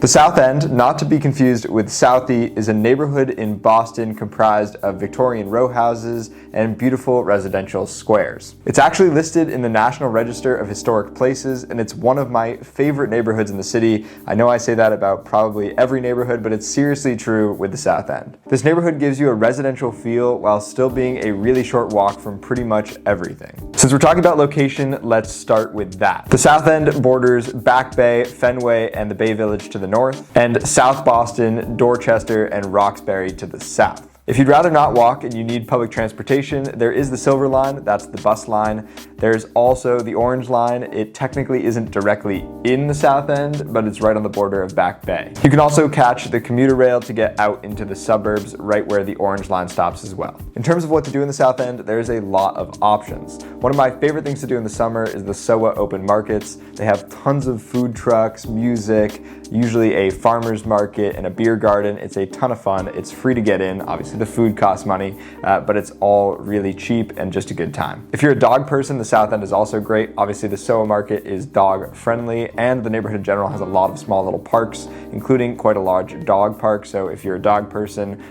The South End, not to be confused with Southie, is a neighborhood in Boston comprised of Victorian row houses and beautiful residential squares. It's actually listed in the National Register of Historic Places, and it's one of my favorite neighborhoods in the city. I know I say that about probably every neighborhood, but it's seriously true with the South End. This neighborhood gives you a residential feel while still being a really short walk from pretty much everything. Since we're talking about location, let's start with that. The South End borders Back Bay, Fenway, and the Bay Village to the north, and South Boston, Dorchester, and Roxbury to the south. If you'd rather not walk and you need public transportation, there is the Silver Line, that's the bus line. There's also the Orange Line. It technically isn't directly in the South End, but it's right on the border of Back Bay. You can also catch the commuter rail to get out into the suburbs, right where the Orange Line stops as well. In terms of what to do in the South End, there's a lot of options. One of my favorite things to do in the summer is the SOA open markets. They have tons of food trucks, music, usually a farmer's market and a beer garden. It's a ton of fun. It's free to get in. Obviously the food costs money, but it's all really cheap and just a good time. If you're a dog person, the South End is also great. Obviously the SOA market is dog friendly, and the neighborhood in general has a lot of small little parks, including quite a large dog park. So if you're a dog person,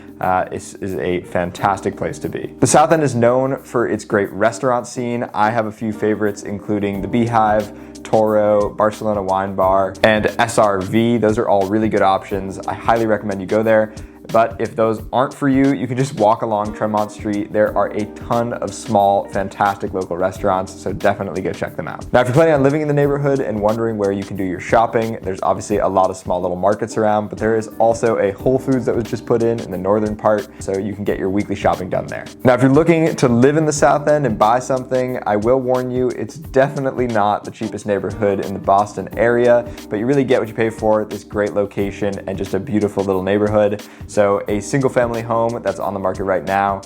this is a fantastic place to be. The South End is known for its great restaurant scene. I have a few favorites, including the Beehive, Toro, Barcelona Wine Bar, and SRV. Those are all really good options. I highly recommend you go there. But if those aren't for you, you can just walk along Tremont Street. There are a ton of small, fantastic local restaurants, so definitely go check them out. Now, if you're planning on living in the neighborhood and wondering where you can do your shopping, there's obviously a lot of small little markets around, but there is also a Whole Foods that was just put in the northern part, so you can get your weekly shopping done there. Now, if you're looking to live in the South End and buy something, I will warn you, it's definitely not the cheapest neighborhood in the Boston area, but you really get what you pay for. This great location and just a beautiful little neighborhood. So a single family home that's on the market right now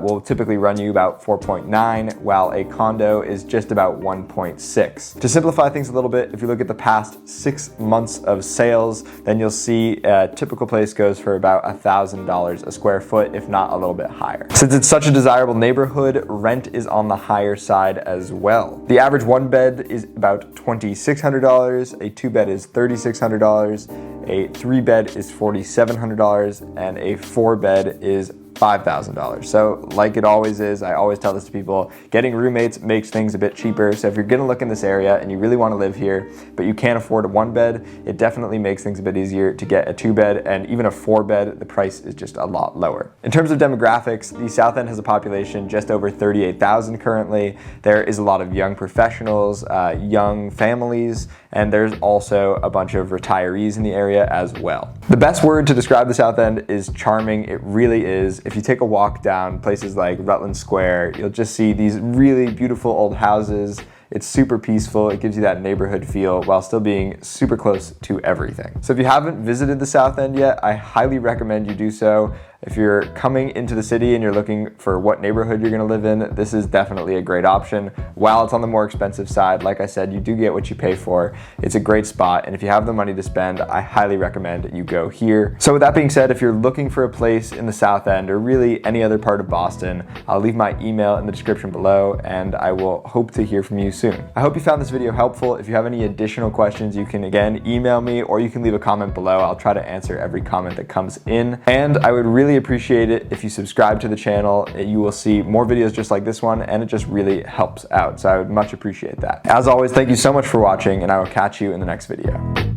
will typically run you about 4.9, while a condo is just about 1.6. To simplify things a little bit, if you look at the past 6 months of sales, then you'll see a typical place goes for about $1,000 a square foot, if not a little bit higher. Since it's such a desirable neighborhood, rent is on the higher side as well. The average one bed is about $2,600, a two bed is $3,600, a three bed is $4,700, and a four bed is $5,000. So like it always is, I always tell this to people, getting roommates makes things a bit cheaper. So if you're gonna look in this area and you really wanna live here, but you can't afford a one bed, it definitely makes things a bit easier to get a two bed, and even a four bed, the price is just a lot lower. In terms of demographics, the South End has a population just over 38,000 currently. There is a lot of young professionals, young families, and there's also a bunch of retirees in the area as well. The best word to describe the South End is charming. It really is. If you take a walk down places like Rutland Square, you'll just see these really beautiful old houses. It's super peaceful. It gives you that neighborhood feel while still being super close to everything. So if you haven't visited the South End yet, I highly recommend you do so. If you're coming into the city and you're looking for what neighborhood you're gonna live in, this is definitely a great option. While it's on the more expensive side, like I said, you do get what you pay for. It's a great spot, and if you have the money to spend, I highly recommend you go here. So with that being said, if you're looking for a place in the South End or really any other part of Boston, I'll leave my email in the description below, and I will hope to hear from you soon. I hope you found this video helpful. If you have any additional questions, you can again email me, or you can leave a comment below. I'll try to answer every comment that comes in, and I would really appreciate it if you subscribe to the channel. You will see more videos just like this one, and it just really helps out. So I would much appreciate that. As always, thank you so much for watching, and I will catch you in the next video.